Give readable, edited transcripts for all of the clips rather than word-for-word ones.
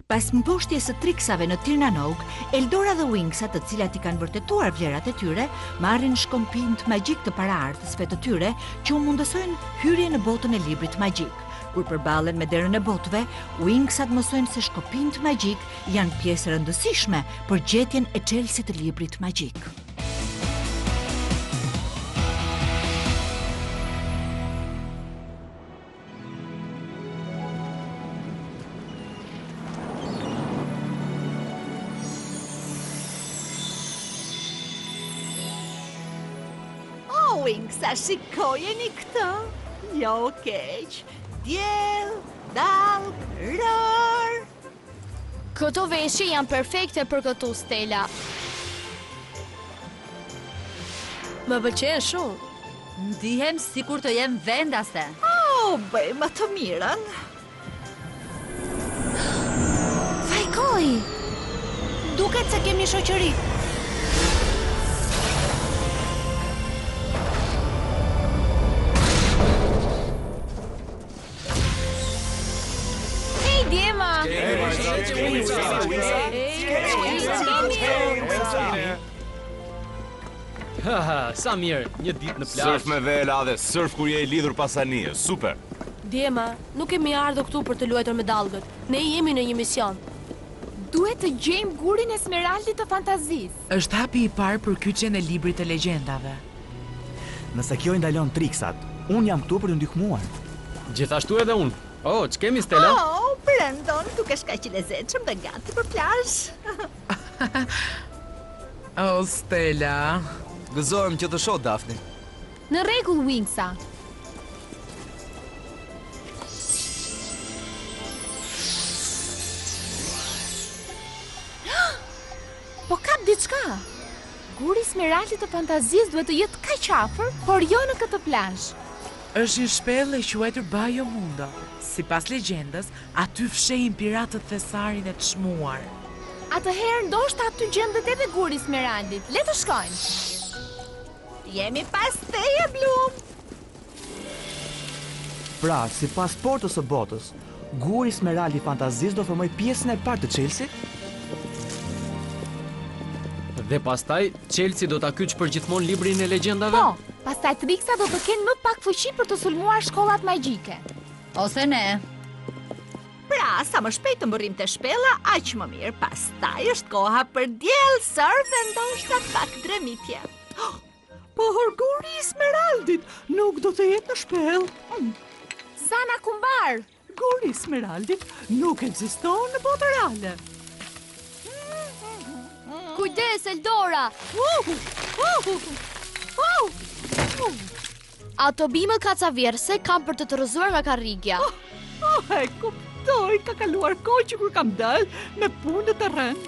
Pas mposhtjes së triksave në Tirnanoke, Eldora dhe Winxat, të cilat i kanë vërtetuar vlerat e tyre, marrin shkompin magjik të paraardhësve të tyre që u mundësojnë hyrje në botën e librit magjik. Kur përballen me derën e botëve, Winxat mësojnë se shkopinjt magjik janë pjesë rëndësishme për gjetjen e çelësit të librit magjik. Winxa, shikojeni këtë, jo keq, diell, dallë, rër. Këto veshje janë perfekte për këtu, Stella. Më pëlqen shumë. Ndihem sikur të jem vendaste. Bëjmë të mirën. Fajkoj! Duket se kemi shoqëri. Djema! Sa mirë, një ditë në plazh. Surf me vela dhe surf kur je I lidhur pas anije, super. Djema, nuk kemi ardhur këtu për të luajtur me dallgët. Ne jemi në një mision. Duhet të gjejmë gurin e smeraldit të fantazisë. Është hapi I parë për kyçjen e librit të legjendave. Nëse kjo I ndalon triksat, unë jam këtu për të ndihmuar. Gjithashtu edhe unë. Ç'kemi Stella? Brandon, dukesh kaq I lezetshëm dhe gati për plazh. Stella. Gëzohem që të shoh, Daphne. Në rregull, Winxa. Po kap diçka. Guri I smeraldit të fantazisë duhet të jetë kaq afër, por jo në këtë plazh. Është një shpellë e quajtur Bajo Mundo. Sipas legjendës, aty fshehin piratët thesarin e çmuar. Atëherë ndoshta aty gjendet edhe guri I smeraldit. Le të shkojmë. Jemi pas teje, Blum. Pra, sipas portës së botës, guri smeraldi I fantazisë do formoj pjesën e parë të Chelsea? Dhe pastaj Chelsea do ta kyç përgjithmonë librin e legjendave? Po, pastaj Trixa do të kenë më pak fuqi për të sulmuar shkollat magjike. Ose ne. Pra, sa më shpejt të mbërrim të shpella, aq më mirë. Pastaj është koha për diell, surf dhe ndoshta pak dremitje. Por guri I smeraldit nuk do të jetë në shpellë. Zana Kumbar! Guri I smeraldit nuk ekziston në botën reale. Kujdes, Eldora! Ato bimët kacavjerse kam për të të rëzuar nga karrigja. E kuptoj, ka kaluar kohë që kur kam dalë me punë të rënë.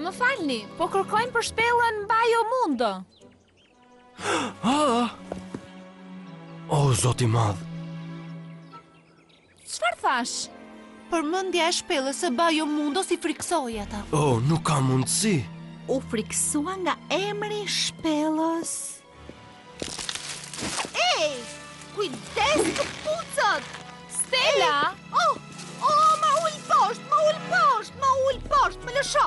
Më falni, po kërkojnë për shpellën Bajo Mundo. Zoti I madh. Çfarë thash? Përmendja e shpellës së Bajo Mundo si friksoi ata. Nuk ka mundësi. U friksua nga emri I shpellës. Ej, kujdes të pucat! Stella! Ma ul poshtë, më lësho!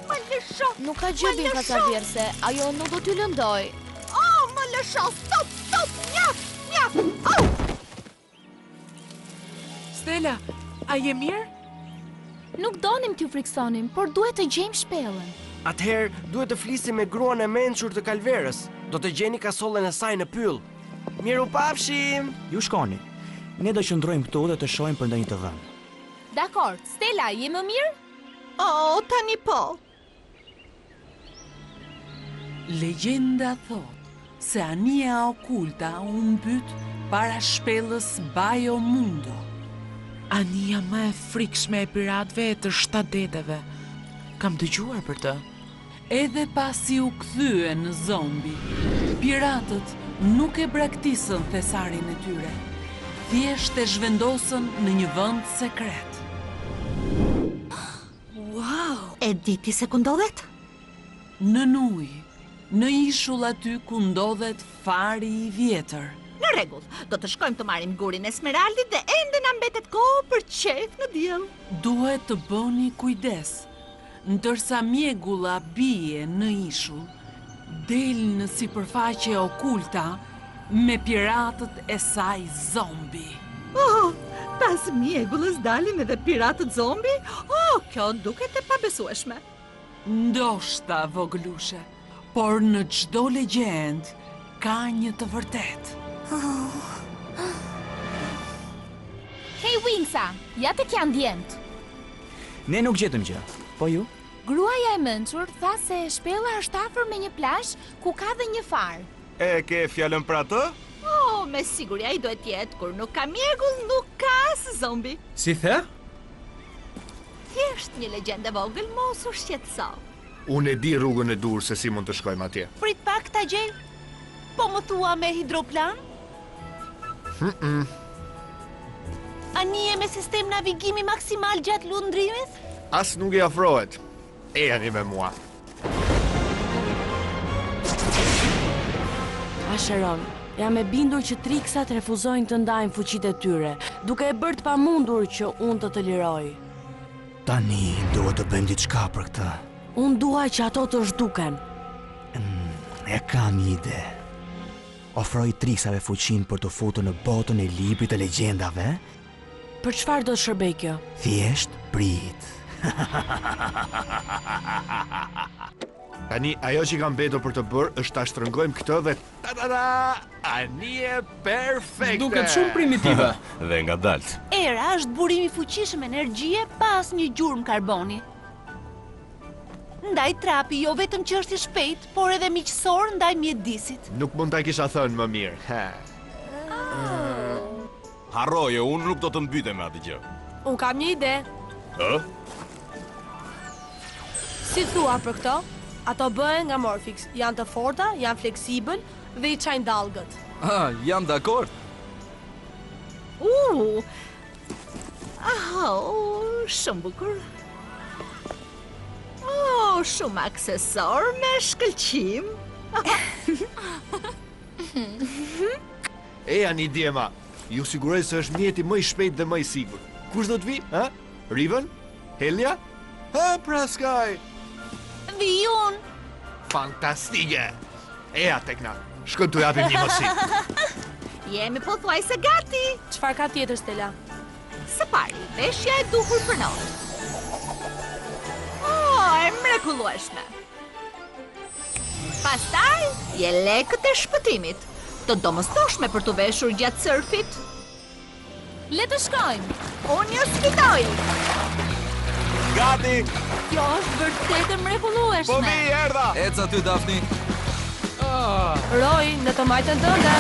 Më lësho! Nuk ka gjë bim kacavjerse, ajo nuk do t'y lëndoj. Më lësho, stop, njaf! Stella, a je mirë? Nuk donim t'ju friksonim, por duhet të gjejmë shpellën. Atëherë duhet të flisim me gruan e mençur të Kalverës. Do të gjeni kasollën e saj në pyll. Miru pafshim! Ju shkoni. Ne do qëndrojmë këtu dhe të shohim për ndonjë të dhënë. Dakor, Stella, je më mirë? Tani po. Legjenda thot se anija okulta u mbyt para shpellës Bajo Mundo. Anija më e frikshme e piratëve e të shtadeteve. Kam dëgjuar për të. Edhe pasi u kthye në zombi, piratët nuk e braktisën thesarin e tyre. Thjesht e zhvendosën në një vend sekret. Wow! E diti se ku ndodhet? Në ujë, në ishull aty ku ndodhet fari I vjetër. Në rregull, do të shkojmë të marrim gurin e Smeraldit dhe ende na mbetet kohë për qef në diell. Duhet të bëni kujdes, ndërsa mjegulla bie në ishull, del në sipërfaqe okulta me piratët e saj zombi. Oh, pas mjegullës dalin edhe piratët zombi? Oh, kjo duket e pabesueshme. Ndoshta, vogëlushe, por në çdo legjend ka një të vërtet. Hej Wingsa, ja të kjanë djemët. Ne nuk gjetëm gjë, po ju? Gruaja e mençur tha se shpella është afër me një plazh ku ka dhe një far. E ke fjalën për atë? Oh, me siguri ai duhet jetë, kur nuk ka mjegull, nuk ka as zombi. Si the? Thjesht një legjendë e vogël, mos u shqetëso. Unë e di rrugën e dur se si mund të shkojmë atje. Prit pak ta gjej. Po më thua me hidroplan? A nije me sistem navigimi maksimal gjatë lundrimit? As nuk I afrohet. Ejani me mua. Asheron, jam e bindur që triksat refuzojnë të ndajnë fuqitë e tyre, duke e bërë të pamundur që unë të liroj. Tani duhet të bëjmë diçka për këtë. Unë dua që ato të zhduken. E kam një ide. Ofroj triksave fuqin për të futur në botën e librit të legjendave. Për çfarë do të shërbej kjo? Thjesht prit. Tani, ajo që kam mbetur për të bërë është ta shtrëngojmë këtë dhe ta-da-da! Anije perfekte! Duket shumë primitive. Dhe nga dalt. Era është burimi fuqishëm energjie pas një gjurmë karboni. Ndaj trapi jo vetëm që është I shpejt, por edhe miqësor ndaj mjedisit. Nuk mund ta kisha thënë më mirë. Harroje, unë nuk do të mbytem me atë gjë. Unë kam një ide. Si thua për këto? Ato bëhen nga Morphix, janë të forta, janë fleksibël dhe I çajnë dallgët. Jam dakord. Shumë bukur. Oh, shumë aksesor me shkëlqim. Ejani djema, ju siguroj se është mjeti më I shpejt dhe më I sigurt. Kush do të vi? Riven? Helja? Praskaj! Vi unë! Fantastike! Eja, Tekna, shkëm të japim një mosit. Jemi pothuajse gati. Çfarë ka tjetër, Stella? Së pari, veshja e duhur për notë. E mrekullueshme. Pastaj, je lekët e shpëtimit, të domosdoshme për të veshur gjatë surfit. Le të shkojmë. Unë ju sfidoj. Gati! Kjo është vërtet e mrekullueshme. Po vi, erdha! Eca ty, Daphne. Roy, në të majtën tënde.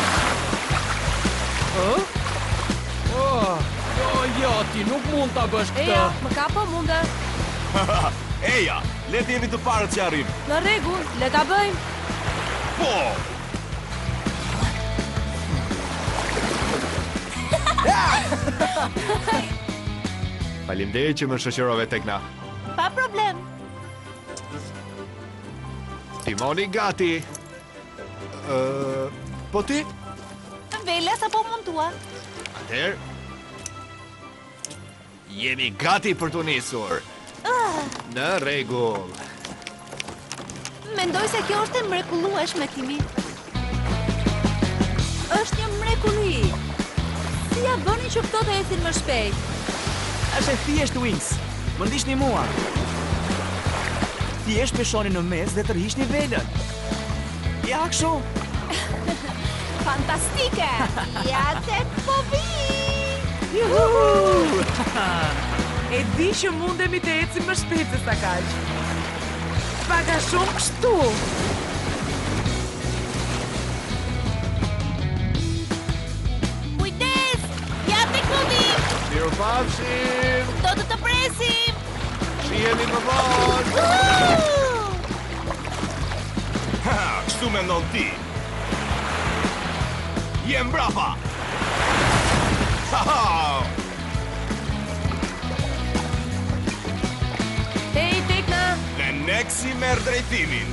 Jo, ti nuk mund ta bësh këtë. Eja, më kapo munde. Eja, le të jemi të parët që arrim. Në rregull, le ta bëjmë. Po! Faleminderit që më shoqërove Tekna. Pa problem. Timoni gati. Po ti? Vela sa po montua. Atëherë, jemi gati për të nisur. Në rregull. Mendoj se kjo është e mrekullueshme, Kimi. Është një mrekulli. Si ja bëni që këto të ecin më shpejt? Është e thjesht Wings. Më ndiqni mua. Thjesht peshoni në mes dhe tërhiqni velën. Ja kështu. Fantastike! Ja te po vi! Juhu! E di që mundemi të ecim më shpejt se sa kaq. Pak a shumë kështu. Kujdes! Ja te klubim! Mirupafshim! Do të presim! Shihemi më vonë! Ha, kështu mendon ti. Jem brapa! Ha-ha! Hey, Tekna! Dhe Nexi merr drejtimin.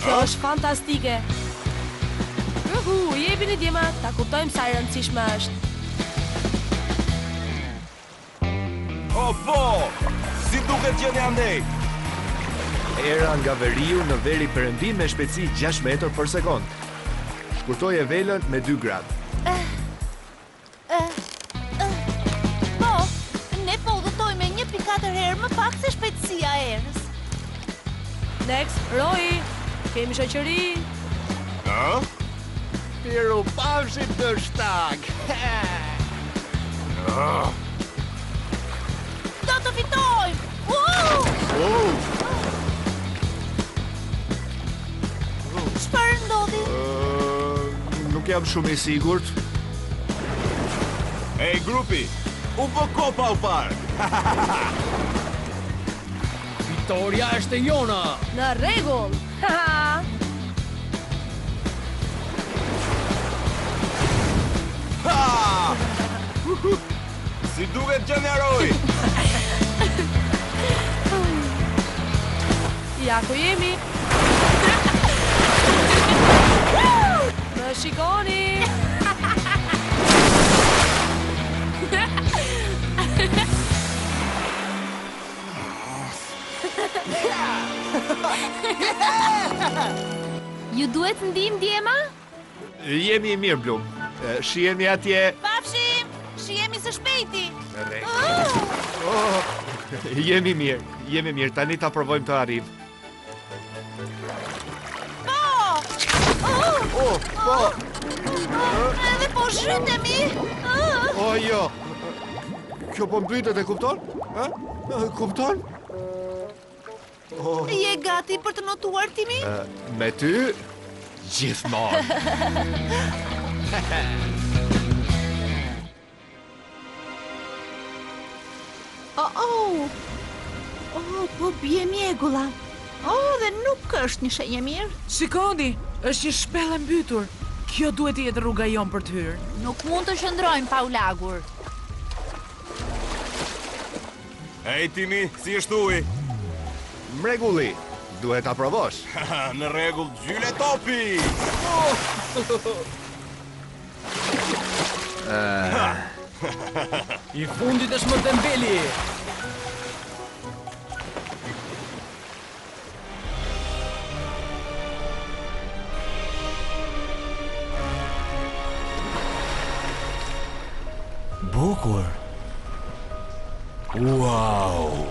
Kjo është fantastike. Jepini djema, ta kuptojmë sa e rëndësishme është. O po! Si duket gjeni andej? Era nga veriu në veri perëndim me shpejtësi 6 metër për sekond. Shkurtoje velën me 2 gradë. Po, ne po udhëtojmë 1.4 herë më pak se shpejtësia e erës. Next, Roy, kemi shoqëri. Miru pafshim të shtag. Do të fitojmë! Çfarë ndodhi? Nuk jam shumë i sigurt. Ej, grupi! U bë kopa u parë! Victoria është e jona! Në rregull. Si duket gjeneroj! Ja ku jemi. Më shikoni. Ju duhet ndihmë djema? Jemi mirë, Blum. Shihemi atje. Pafshim! Shihemi së shpejti! Jemi mirë. Tani ta provojmë të arrijmë. Po! Edhe po zhytemi! O, jo! Kjo po mbytet, e kupton? Kupton? Je gati për të notuar timi? Me ty, gjithmonë. Po bie mjegulla. Dhe nuk është një shenjë mirë. Shikoni, është një shpellë e mbytur. Kjo duhet të jetë rruga jon për të hyrë. Nuk mund të shëndrojmë pa u lagur. Ej, Timi, si është uji? Mrekulli, duhet ta provosh. Në rregull, gjyle topi! I fundit është më dembeli! Bukur. Wow.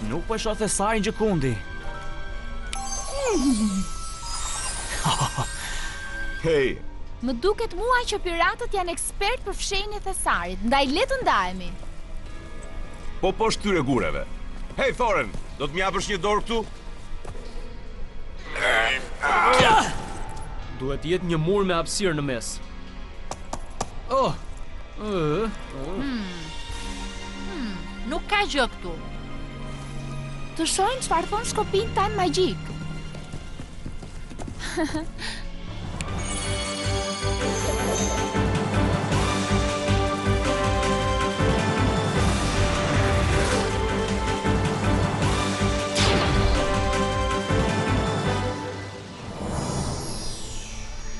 Nuk po shoh thesarin gjikundi. Hej, Më duket mua që piratët janë ekspert për fshenjën e thesarit, ndaj le të ndahemi. po shtyre gureve. Hej, Thoren, do të m'japësh një dorë këtu? Duhet jetë një mur me hapësirë në mes. Nuk ka gjë këtu. Të shohim çfarë thon shkopin tan magjik.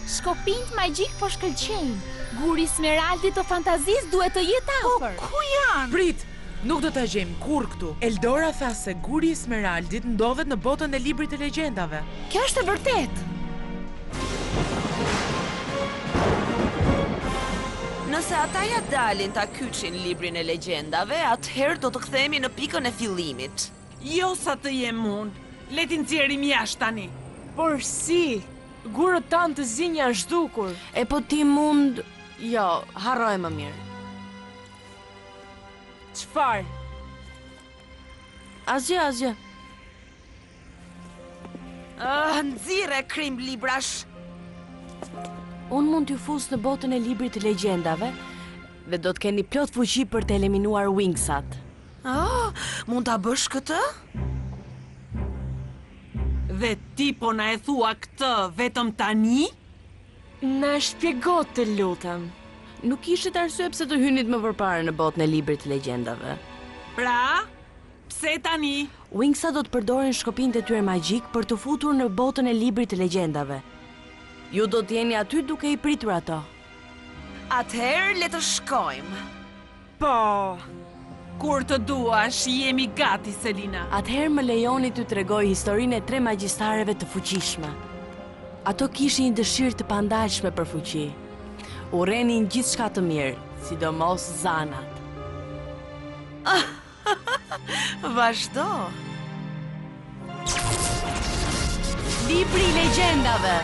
Shkopinjt magjik po shkëlqejnë. Guri smeraldit të fantazis duhet të jetë afër. Ku janë? Prit, nuk do të gjejmë kur këtu. Eldora tha se guri i smeraldit ndodhet në botën e librit të legjendave. Kjo është e vërtet. Nëse ata ja dalin ta kyçin librin e legjendave, atëherë do të kthehemi në pikën e fillimit. Jo sa të jem unë. Le ti nxjerrim jashtë tani. Por si? Gurët tanë të zinj janë zhdukur. E po ti mund... Jo, harroj më mirë. Çfarë? Asgjë. Nxirre krim librash. Unë mund t'ju fus në botën e librit të legjendave dhe do të keni plot fuqi për të eliminuar Wingsat. Mund ta bësh këtë? Dhe ti po na e thua këtë vetëm tani? Na shpjego të lutem. Nuk ishit arsye pse të hynit më përpara në botën e librit të legjendave. Pra, Pse tani? Wingsa do të përdorin shkopinjtë e tyre magjik për të futur në botën e librit të legjendave. Ju do të jeni aty duke i pritur ato. Atëherë le të shkojmë. Po. Kur të duash, jemi gati, Selina. Atëherë më lejoni t'ju tregoj historinë e 3 magjistareve të fuqishme. Ato kishin një dëshirë të pandalshme për fuqi. Urrenin gjithçka të mirë, sidomos zanat. Vazhdo. Libri i legjendave.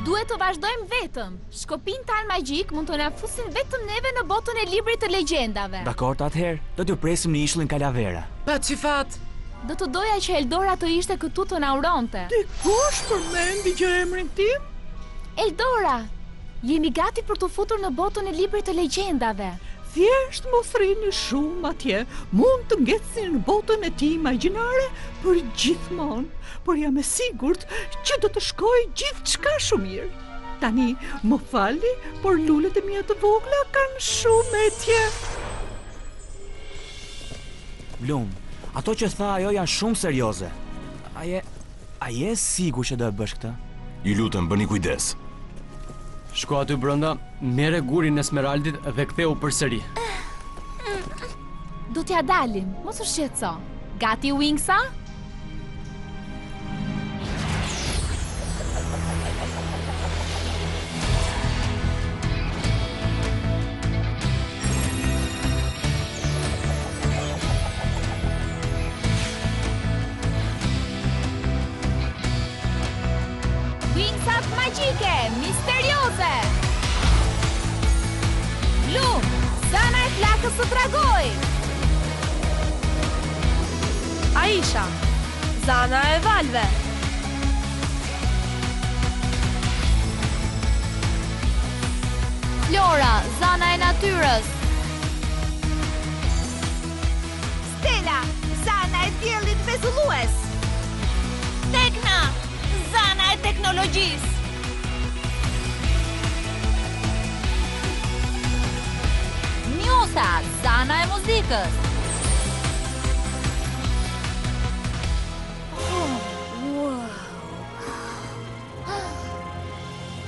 Duhet të vazhdojmë vetëm. Shkopinjtë tan magjik mund të na fusin vetëm neve në botën e librit të legjendave. Dakor, atëherë, do t'ju presim në ishullin Kalavera. Pa që fat. Do të doja që Eldora të ishte këtu të na uronte. Dikush përmendi që emrin tim? Eldora, jemi gati për të futur në botën e librit të legjendave. Thjesht mos rrini shumë atje. Mund të ngecni në botën e tij imagjinare për gjithmonë, por jam e sigurt që do të shkojë gjithçka shumë mirë. Tani, më falni, por lulet e mia të vogla kanë shumë etje. Bloom, ato që tha ajo janë shumë serioze. A je sigur që do e bësh këtë? Ju lutem, bëni kujdes. Shko aty brenda, merre gurin e Smeraldit dhe ktheu përsëri. Do t'ja dalim, mos u shqetëso. Gati Wingsa? Wingsat magjike, misterioze! Bloom, zana e flakës së dragojit! Aisha, zana e valve. Flora, zana e natyrës. Stella, zana e diellit bezullues. Tekna, zana e teknologjisë. Njosa, zana e muzikës.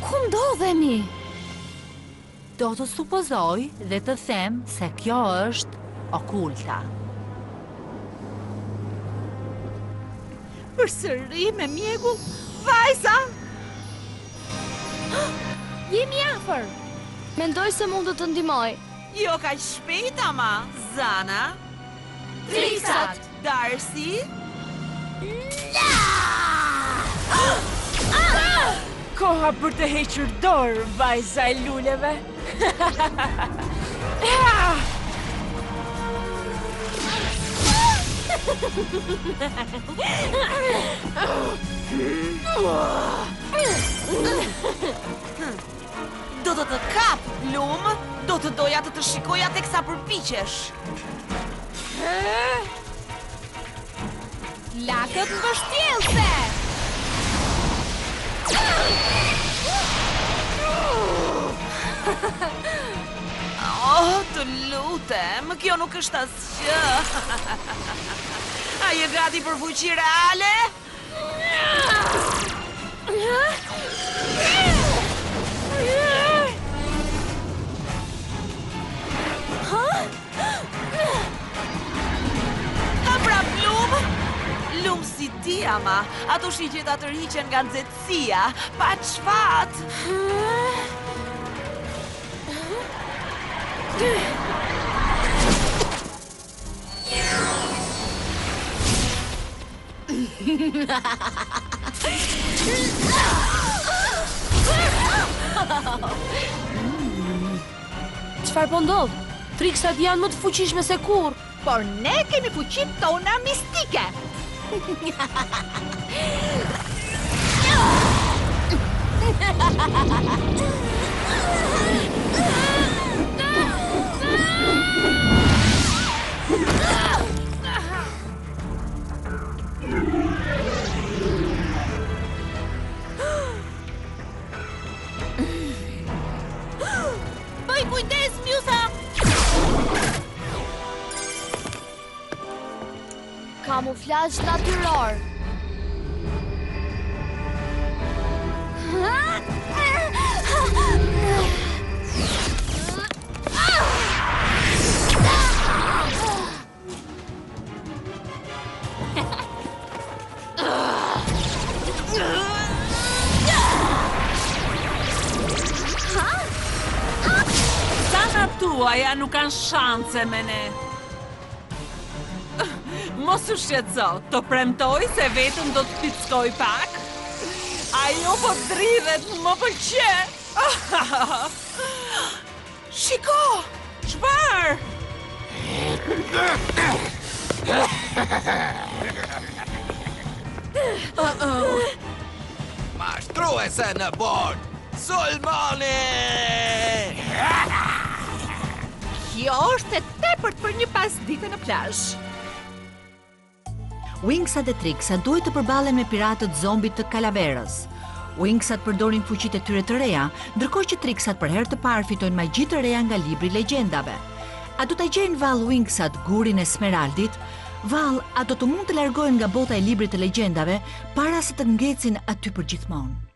Ku ndodhemi? Do të supozoj dhe të them se kjo është okulta. Përsëri me mjegull, vajza! Jemi afër. Mendoj se mund të të ndihmoj. Jo kaq shpejt ama, Zana. Trixat! Darcy. Koha për të hequr dorë, vajza e luleve. Do të të kap, Bloom. Do të doja të shikoja teksa përpiqesh. Lakët mbështjellse! Oh, të lutem, kjo nuk është asgjë. A je gati për fuqi reale? Pra Bloom? Lum si ti, ama. Ato shigjeta të rriqen nga nxehtësia, pa çfat. Çfarë po ndodh? Trixat janë më të fuqishme se kur. Por ne kemi fuqit tona mistike. Bëj kujdes, Mjusa! Kamuflazh natyror. Tuaja nuk kanë shanse me ne. Mos u shqetëso, të premtoj se vetëm do të pickoj pak. Ajo po dridhet, më pëlqe. Shiko, çfarë? Mashtruese në bord! Sulmoni! Kjo është e tepërt për një pasdite në plazh. Wingsat dhe Trixat duhet të përballen me piratët zombit të Kalaverës. Wingsat përdorin fuqitë e tyre të reja, ndërkohë që Trixat për herë të parë fitojnë magji të reja nga libri i legjendave. A do ta gjejnë Val Wingsat gurin e Smeraldit? Val, a do të mund të largohen nga bota e librit të legjendave para se të ngecin aty për gjithmonë?